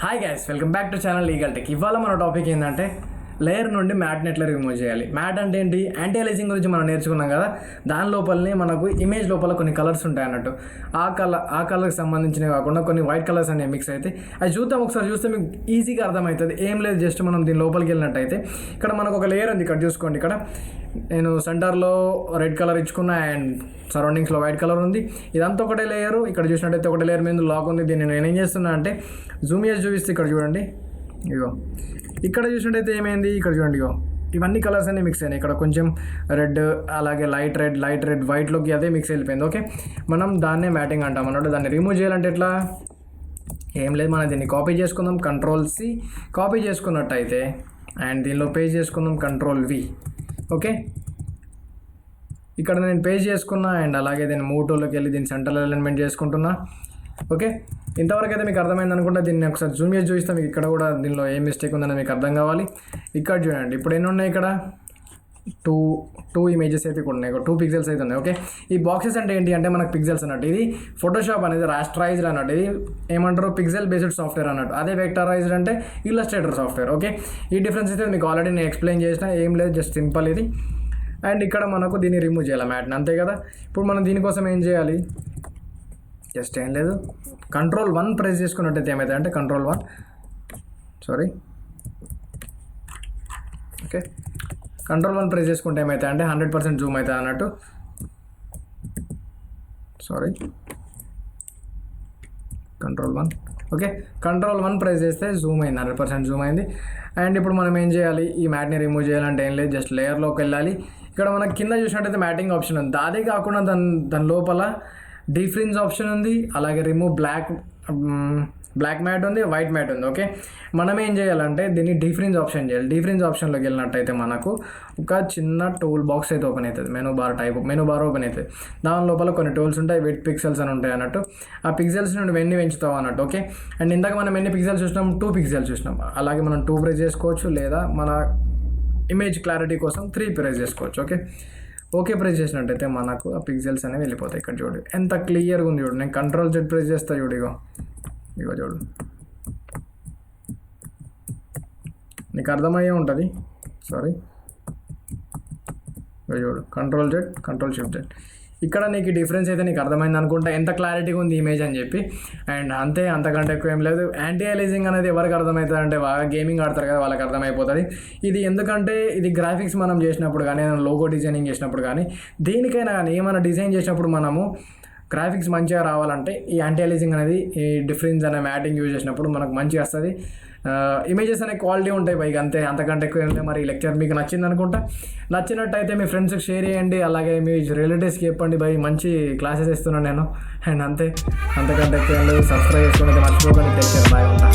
Hi guys, welcome back to channel legal tech. ఇవాళ మన topic ఏంటంటే లేయర్ నుండి మ్యాట్ని ఎట్లా రిమూవ్ చేయాలి. మ్యాట్ అంటే ఏంటి, యాంటీ-అలియాసింగ్ గురించి మనం నేర్చుకున్నాం కదా. దాని లోపలనే మనకు ఇమేజ్ లోపల కొన్ని కలర్స్ ఉంటాయి అన్నట్టు. ఆ కలర్కి సంబంధించినవి కాకుండా కొన్ని వైట్ కలర్స్ అనేవి మిక్స్ అయితే అది చూద్దాం. ఒకసారి చూస్తే మీకు ఈజీగా అర్థమవుతుంది. ఏం లేదు, జస్ట్ మనం దీని లోపలికి వెళ్ళినట్టయితే ఇక్కడ మనకు ఒక లేయర్ ఉంది. ఇక్కడ చూసుకోండి, ఇక్కడ నేను సెంటర్లో రెడ్ కలర్ ఇచ్చుకున్నా అండ్ సరౌండింగ్స్లో వైట్ కలర్ ఉంది. ఇదంతా ఒకటే లేయరు. ఇక్కడ చూసినట్టయితే ఒకటే లేయర్ మీద లాక్ ఉంది. దీన్ని నేను ఏం చేస్తున్నా అంటే జూమ్ చేసి చూపిస్తే ఇక్కడ చూడండి, ఇగో ఇక్కడ చూసినట్టయితే ఏమైంది, ఇక్కడ చూడండి, ఇగో ఇవన్నీ కలర్స్ అన్నీ మిక్స్ అయినాయి. ఇక్కడ కొంచెం రెడ్, అలాగే లైట్ రెడ్ వైట్లోకి అదే మిక్స్ అయిపోయింది. ఓకే, మనం దాన్నే మ్యాటింగ్ అంటాం అన్నట్టు. దాన్ని రిమూవ్ చేయాలంటే ఎట్లా, ఏం లేదు, మనం దీన్ని కాపీ చేసుకుందాం. కంట్రోల్-C కాపీ చేసుకున్నట్టయితే అండ్ దీనిలో పేస్ట్ చేసుకుందాం. కంట్రోల్-V. ఓకే, ఇక్కడ నేను పేస్ట్ చేసుకున్నా అండ్ అలాగే దీన్ని మూటోలోకి వెళ్ళి దీన్ని సెంటర్లో అలైన్మెంట్ చేసుకుంటున్నా. ఓకే, ఇంతవరకు అయితే మీకు అర్థమైంది అనుకుంటా. దీన్ని ఒకసారి జూమ్ చేసి చూపిస్తాం. మీకు ఇక్కడ కూడా దీనిలో ఏ మిస్టేక్ ఉందని మీకు అర్థం కావాలి. ఇక్కడ చూడండి, ఇప్పుడు ఎన్ని ఉన్నాయి, ఇక్కడ టూ ఇమేజెస్ అయితే కూడా ఉన్నాయి. 2 పిక్సెల్స్ అయితే ఉన్నాయి. ఓకే, ఈ బాక్సెస్ అంటే ఏంటి అంటే మనకు పిక్సెల్స్ అన్నట్టు. ఇది ఫోటోషాప్ అనేది రాస్టరైజ్డ్ అన్నట్టు. ఇది ఏమంటారు, పిక్సెల్ బేస్డ్ సాఫ్ట్వేర్ అన్నట్టు. అదే వెక్టరైజ్డ్ అంటే ఇల్లస్ట్రేటర్ సాఫ్ట్వేర్. ఓకే, ఈ డిఫరెన్స్ అయితే మీకు ఆల్రెడీ నేను ఎక్స్ప్లెయిన్ చేసిన. ఏం లేదు, జస్ట్ సింపుల్ ఇది. అండ్ ఇక్కడ మనకు దీన్ని రిమూవ్ చేయాలి, మ్యాట్ని, అంతే కదా. ఇప్పుడు మనం దీనికోసం ఏం చేయాలి, జస్ట్ ఏం లేదు, కంట్రోల్-1 ప్రెస్ చేసుకున్నట్టయితే ఏమవుతుంది అంటే కంట్రోల్-1 ఓకే, కంట్రోల్-1 ప్రెస్ చేసుకుంటే ఏమవుతుంది అంటే 100% జూమ్ అవుతుంది అన్నట్టు. కంట్రోల్-1 ఓకే, కంట్రోల్-1 ప్రెస్ చేస్తే జూమ్ అయింది, 100% జూమ్ అయింది. అండ్ ఇప్పుడు మనం ఏం చేయాలి, ఈ మ్యాట్ని రిమూవ్ చేయాలంటే ఏం లేదు, జస్ట్ లేయర్లోకి వెళ్ళాలి. ఇక్కడ మనకి కింద చూసినట్టయితే మ్యాటింగ్ ఆప్షన్ ఉంది. అదే కాకుండా దాని లోపల డిఫ్రింజ్ ఆప్షన్ ఉంది, అలాగే రిమూవ్ బ్లాక్ మ్యాట్ ఉంది, వైట్ మ్యాట్ ఉంది. ఓకే, మనం ఏం చేయాలంటే దీన్ని డిఫ్రింజ్ ఆప్షన్ చేయాలి. డిఫ్రింజ్ ఆప్షన్లోకి వెళ్ళినట్టయితే మనకు ఒక చిన్న టూల్ బాక్స్ అయితే ఓపెన్ అవుతుంది. మెనూ బార్ ఓపెన్ అవుతుంది. దాని లోపల కొన్ని టూల్స్ ఉంటాయి, విత్ పిక్సెల్స్ అని ఉంటాయి అన్నట్టు. ఆ పిక్సెల్స్ నుండి ఎన్ని పెంచుతాం అన్నట్టు. ఓకే, అండ్ ఇందాక మనం ఎన్ని పిక్సెల్స్ చూసినాం, 2 పిక్సెల్స్ చూసినాం. అలాగే మనం 2 ప్రెస్ చేసుకోవచ్చు, లేదా మన ఇమేజ్ క్లారిటీ కోసం 3 ప్రెస్ చేసుకోవచ్చు. ఓకే, ప్రెస్ చేసినట్టయితే మనకు ఆ పిక్సెల్స్ అనేవి వెళ్ళిపోతాయి. ఇక్కడ చూడు ఎంత క్లియర్గా ఉంది, చూడు. నేను కంట్రోల్-Z ప్రెస్ చేస్తా, చూడు, ఇగో చూడు, నీకు అర్థమయ్యే ఉంటుంది. చూడు, కంట్రోల్-Z, కంట్రోల్-Shift-Z. ఇక్కడ నీకు డిఫరెన్స్ అయితే నీకు అర్థమైంది అనుకుంటా, ఎంత క్లారిటీగా ఉంది ఇమేజ్ అని చెప్పి. అండ్ అంతే, అంతకంటే ఎక్కువ ఏం లేదు. యాంటీ-అలియాసింగ్ అనేది ఎవరికి అర్థమవుతుంది అంటే బాగా గేమింగ్ ఆడతారు కదా, వాళ్ళకి అర్థమైపోతుంది. ఇది ఎందుకంటే ఇది గ్రాఫిక్స్ మనం చేసినప్పుడు కానీ, లోగో డిజైనింగ్ చేసినప్పుడు కానీ, దేనికైనా కానీ ఏమైనా డిజైన్ చేసినప్పుడు మనము గ్రాఫిక్స్ మంచిగా రావాలంటే ఈ యాంటీ-అలియాసింగ్ అనేది, ఈ డిఫరెన్స్ అనే మ్యాటింగ్ యూజ్ చేసినప్పుడు మనకు మంచిగా వస్తుంది. ఇమేజెస్ అనే క్వాలిటీ ఉంటాయి పైకి, అంతే, అంతకంటే ఎక్కువ ఏం లేదు. మరి ఈ లెక్చర్ మీకు నచ్చింది అనుకుంటా. నచ్చినట్టయితే మీ ఫ్రెండ్స్కి షేర్ చేయండి, అలాగే మీ రిలేటివ్స్కి చెప్పండి. మంచి క్లాసెస్ ఇస్తున్నాను నేను. అండ్ అంతే, అంతకంటే ఎక్కువ ఏం లేదు. సబ్స్క్రైబ్ చేసుకుని మర్చిపోకండి. టేక్ కేర్, బాయ్, ఉంటా.